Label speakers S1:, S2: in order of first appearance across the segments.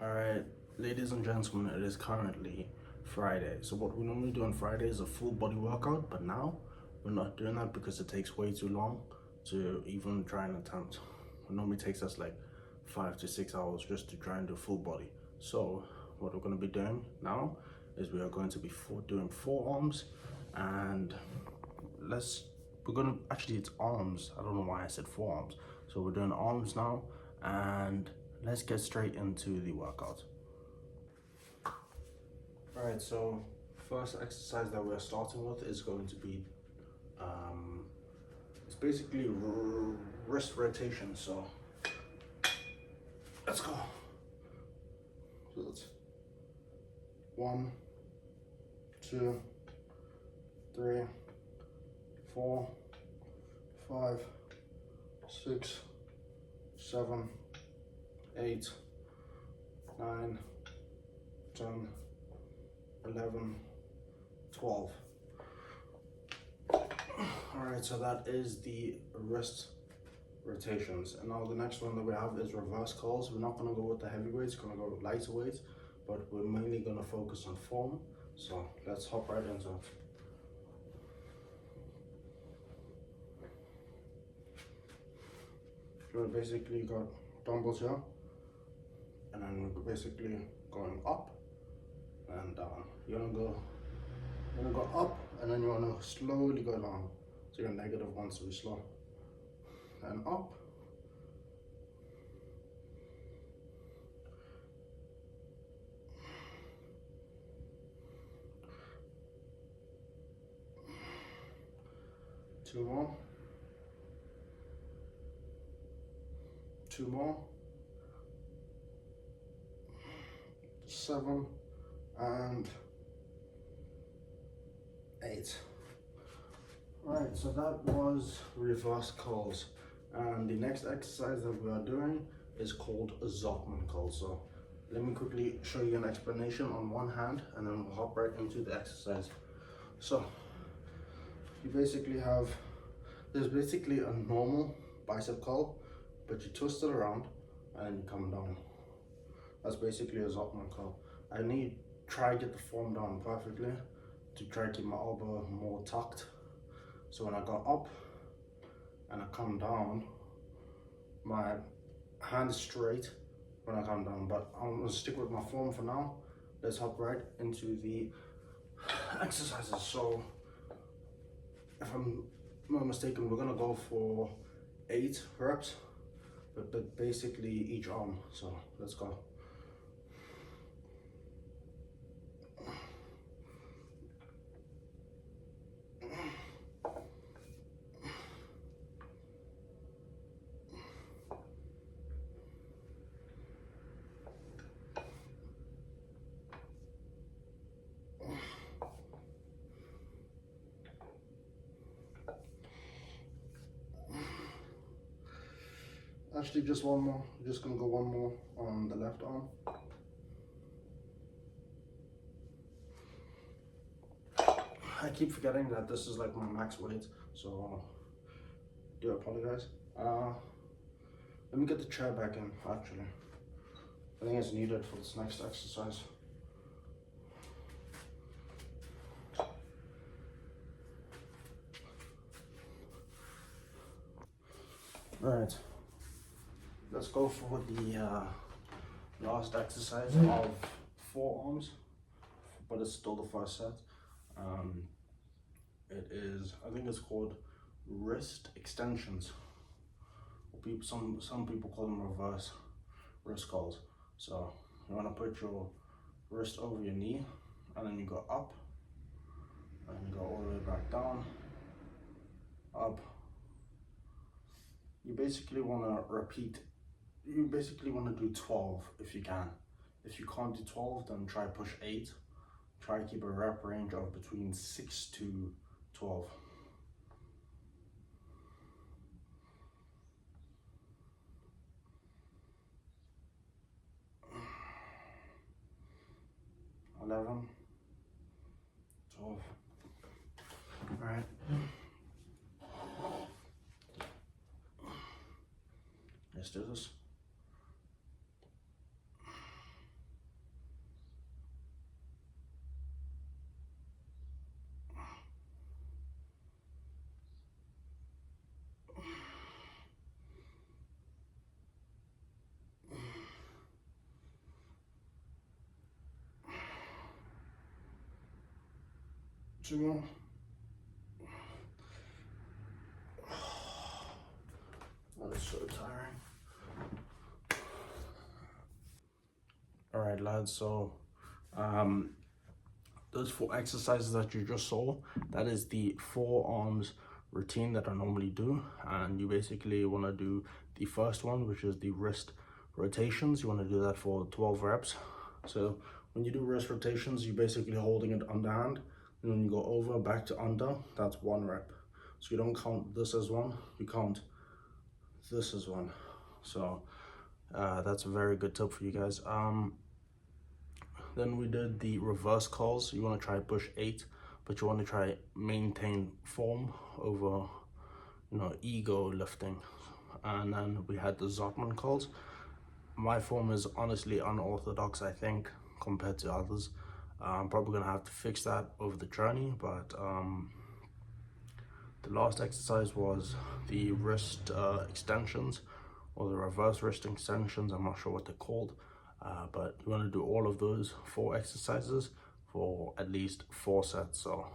S1: Alright, ladies and gentlemen, it is currently Friday. So what we normally do on Friday is a full body workout, but now we're not doing that because it takes way too long to even try and attempt. It normally takes us like 5 to 6 hours just to try and do full body. So what we're going to be doing now is we are going to be doing forearms, and it's arms. I don't know why I said forearms. So we're doing arms now, and let's get straight into the workout. Alright, so first exercise that we're starting with is going to be it's basically wrist rotation. So let's go. So that's 1, 2, 3, 4, 5, 6, 7, 8, 9, 10, 11, 12. Alright, so that is the wrist rotations. And now the next one that we have is reverse curls. We're not going to go with the heavy weights, we're going to go with lighter weights, but we're mainly going to focus on form. So let's hop right into it. So basically got dumbbells here, and then we're basically going up and down. You're gonna go up, and then you wanna slowly go down. So you're -1, so we slow. And up. Two more. 2 more. 7 and 8. Alright, so that was reverse curls. And the next exercise that we are doing is called a Zockman curl. So let me quickly show you an explanation on one hand, and then we'll hop right into the exercise. So you basically have, there's basically a normal bicep curl, but you twist it around and then you come down. That's basically a Zockman curl. I need to try to get the form down perfectly to try to keep my elbow more tucked. So when I go up and I come down, my hand is straight when I come down, but I'm gonna stick with my form for now. Let's hop right into the exercises. So if I'm not mistaken, we're gonna go for 8 reps, but basically each arm. So let's go. Actually, just one more. I'm just gonna go one more on the left arm. I keep forgetting that this is like my max weight, so do apologize. Let me get the chair back in, actually. I think it's needed for this next exercise. Alright, let's go for the last exercise of forearms, but it's still the first set. It is, I think it's called wrist extensions. Some people call them reverse wrist curls. So you want to put your wrist over your knee, and then you go up, and you go all the way back down, up. You basically want to repeat. You basically want to do 12 if you can. If you can't do 12, then try push 8. Try to keep a rep range of between 6 to 12. $11, $12. All right. Let's do this. 2. That is so tiring. All right, lads, so those 4 exercises that you just saw, that is the forearms routine that I normally do. And you basically want to do the first one, which is the wrist rotations. You want to do that for 12 reps. So when you do wrist rotations, you're basically holding it underhand, and when you go over back to under, that's 1 rep. So you don't count this as 1, you count this as 1. So that's a very good tip for you guys. Then we did the reverse curls. You want to try push 8, but you want to try maintain form over, ego lifting. And then we had the Zottman curls. My form is honestly unorthodox, I think, compared to others. I'm probably gonna have to fix that over the journey, but the last exercise was the wrist extensions, or the reverse wrist extensions. I'm not sure what they're called. But you want to do all of those 4 exercises for at least 4 sets. So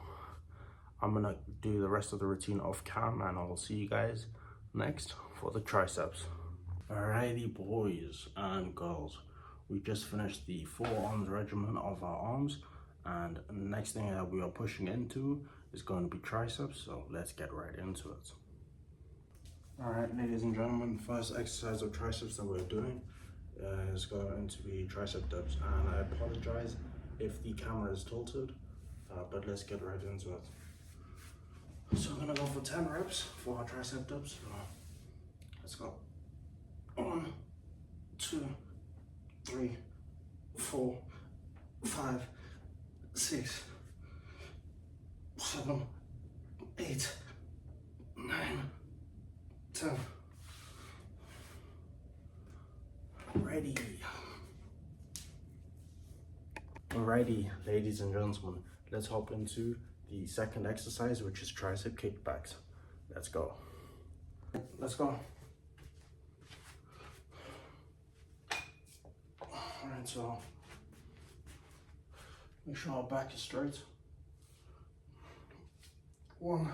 S1: I'm gonna do the rest of the routine off cam, and I'll see you guys next for the triceps. Alrighty, boys and girls, we just finished the forearms regimen of our arms, and the next thing that we are pushing into is going to be triceps. So let's get right into it. Alright, ladies and gentlemen, the first exercise of triceps that we're doing is going to be tricep dips, and I apologize if the camera is tilted, but let's get right into it. So I'm gonna go for 10 reps for our tricep dips. So let's go. 1, 2, 3, 4, 5, 6, 7, 8, 9, 10. Ready. Alrighty, ladies and gentlemen, let's hop into the second exercise, which is tricep kickbacks. Let's go. Let's go. Alright, so make sure our back is straight. 1,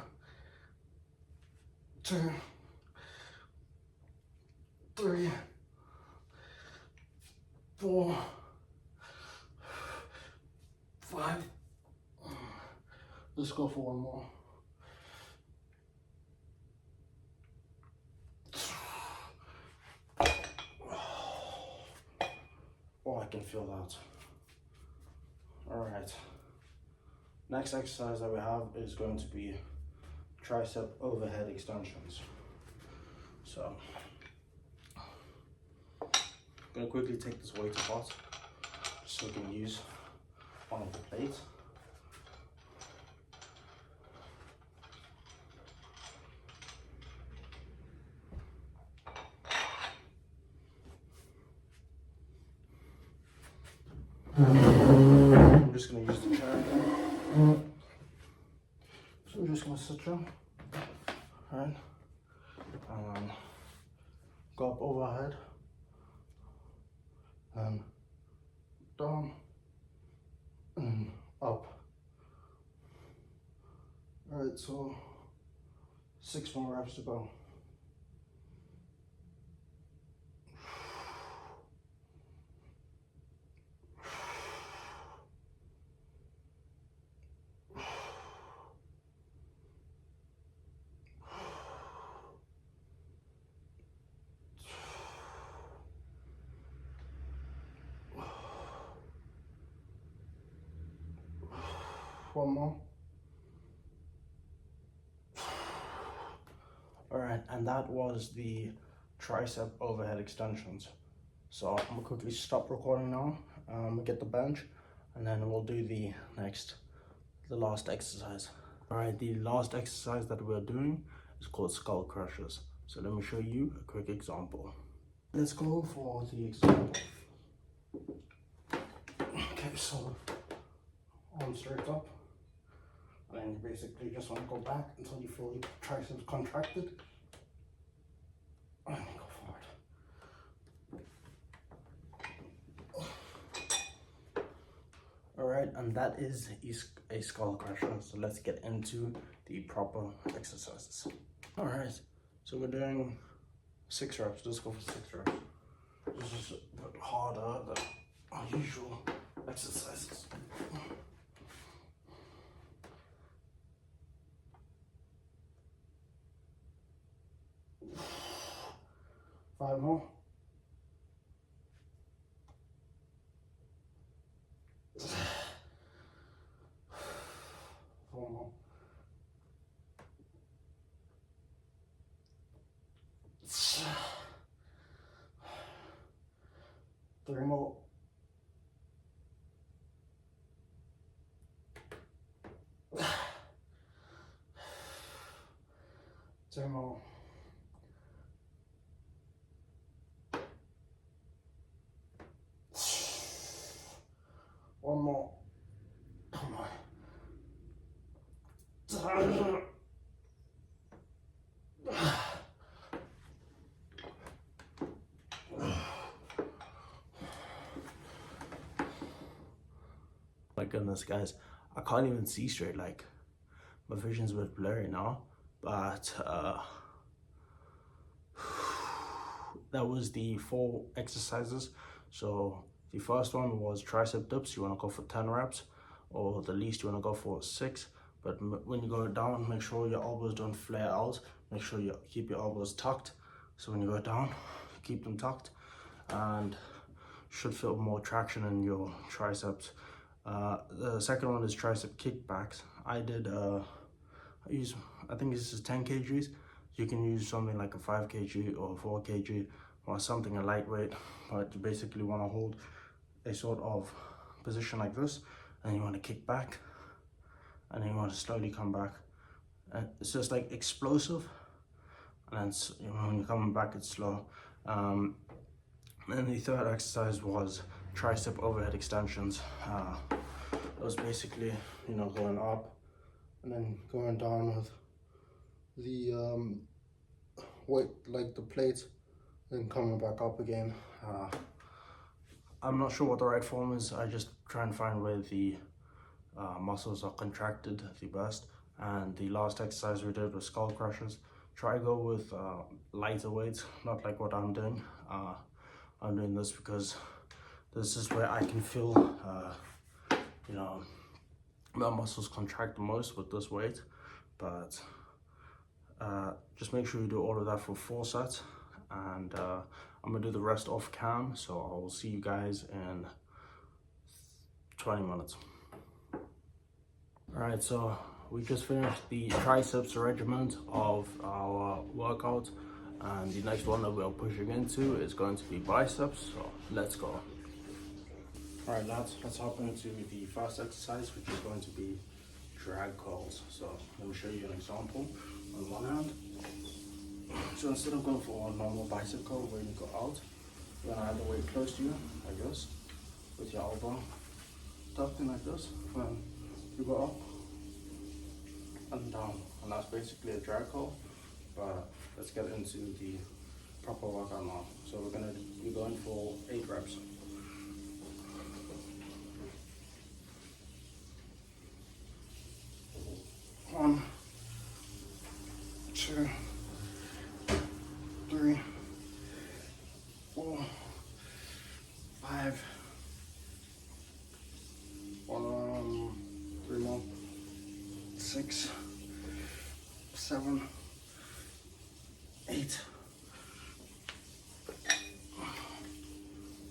S1: 2, 3, 4, 5. Let's go for 1 more. Oh, I can feel that. All right. Next exercise that we have is going to be tricep overhead extensions. So I'm gonna quickly take this weight apart so we can use one of the plates. I'm just gonna use the chair again. So I'm just gonna sit down, right, and go up overhead, and down, and up. All right, so 6 more reps to go. One more. All right, and that was the tricep overhead extensions. So I'm gonna quickly stop recording now, get the bench, and then we'll do the last exercise. All right, the last exercise that we're doing is called skull crushers. So let me show you a quick example. Let's go for the example. Okay, so arms straight up. And then you basically just want to go back until you feel your triceps contracted. And go forward. Alright, and that is a skull crusher. So let's get into the proper exercises. All right, so we're doing 6 reps. Let's go for 6 reps. This is a bit harder than our usual exercises. 5 more. 4 more. 3 more. 2 more. 1 more. Come on. My goodness, guys, I can't even see straight. Like, my vision's a bit blurry now, but that was the 4 exercises. So the first one was tricep dips. You want to go for 10 reps, or the least you want to go for 6. But when you go down, make sure your elbows don't flare out. Make sure you keep your elbows tucked. So when you go down, keep them tucked, and should feel more traction in your triceps. The second one is tricep kickbacks. I think this is 10 kgs. You can use something like a 5 kg or 4 kg or something a lightweight, but you basically want to hold a sort of position like this, and you want to kick back, and then you want to slowly come back. And it's just like explosive, and then when you're coming back, it's slow. And the third exercise was tricep overhead extensions. It was basically, going up and then going down with the weight, like the plate, then coming back up again. I'm not sure what the right form is. I just try and find where the muscles are contracted the best. And the last exercise we did was skull crushers. Try go with lighter weights, not like what I'm doing. I'm doing this because this is where I can feel my muscles contract the most with this weight. But just make sure you do all of that for 4 sets, and I'm gonna do the rest off cam, so I will see you guys in 20 minutes. All right, so we just finished the triceps regiment of our workout, and the next one that we are pushing into is going to be biceps, so let's go. All right, lads, let's hop into the first exercise, which is going to be drag curls. So let me show you an example on one hand. So instead of going for a normal bicep curl where you go out, you're gonna have the weight close to you, like this, with your elbow tucked in like this. Then you go up and down, and that's basically a drag curl. But let's get into the proper workout now. So we're gonna be going for 8 reps. 1, 2, 3, 4, 5, 3 more, 6, 7, 8.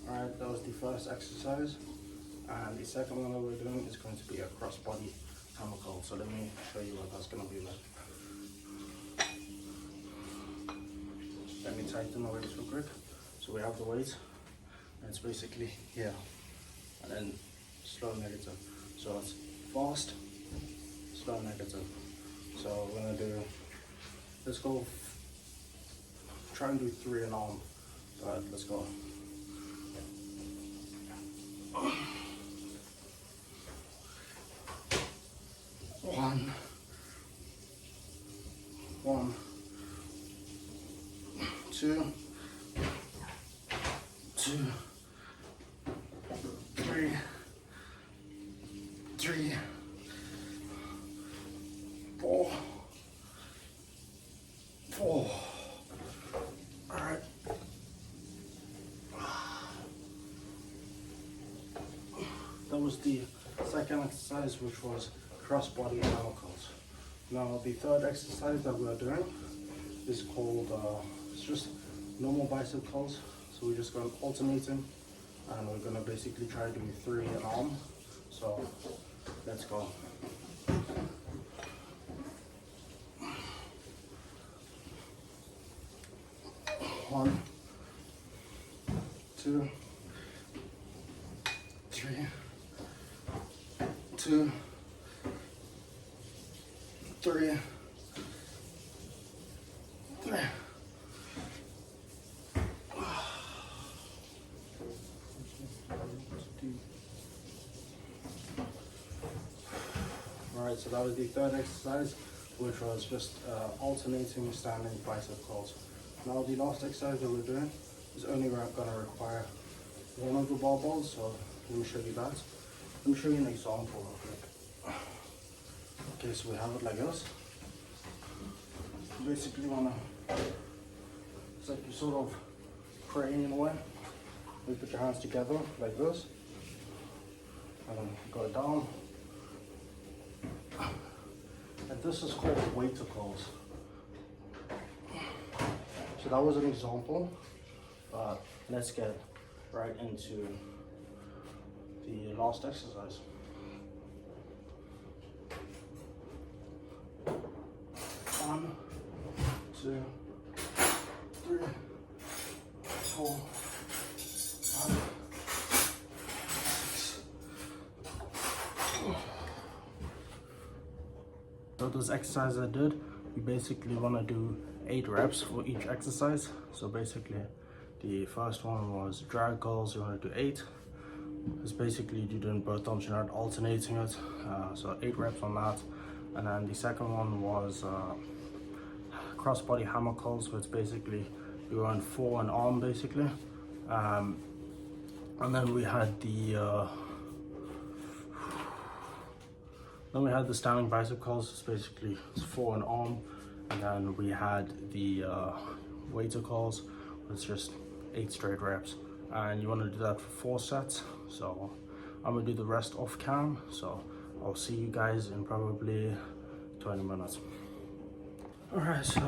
S1: Alright, that was the first exercise, and the second one that we're doing is going to be a cross body hammer curl. So let me show you what that's going to be like. Let me tighten the weights real quick. So we have the weight, and it's basically here, and then slow negative. So it's fast, slow negative. So we're gonna do, let's go, try and do 3 an arm, but let's go. 1, 2, 3, was the second exercise, which was cross-body hammer curls. Now the third exercise that we are doing is called, it's just normal bicep curls. So we're just going alternating, and we're going to basically try doing 3 an arm. So let's go. 1, 2, 3, 2, 3, 3. Alright, so that was the third exercise, which was just alternating standing bicep curls. Now the last exercise that we're doing is only going to require one of the barbells, so let me show you that. Let me show you an example real quick. Okay, so we have it like this. You basically want to, it's like you sort of praying in a way. You put your hands together like this, and then go down. And this is called waiter curls. So that was an example, but let's get right into the last exercise. 1, 2, 3, 4, 5, 6. So those exercises I did, you basically want to do 8 reps for each exercise. So basically the first one was drag curls, you want to do 8. It's basically you're doing both arms, you're not alternating it, so 8 reps on that. And then the second one was cross body hammer curls, so it's basically you're on 4 an arm basically. And then we had the standing bicep curls. It's basically 4 an arm. And then we had the waiter curls, it's just 8 straight reps. And you want to do that for 4 sets. So I'm gonna do the rest off cam. So I'll see you guys in probably 20 minutes. Alright, so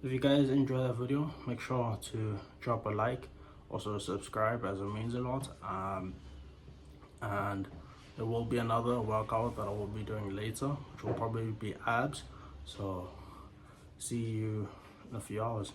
S1: if you guys enjoy that video, make sure to drop a like, also subscribe, as it means a lot. And there will be another workout that I will be doing later, which will probably be abs. So see you in a few hours.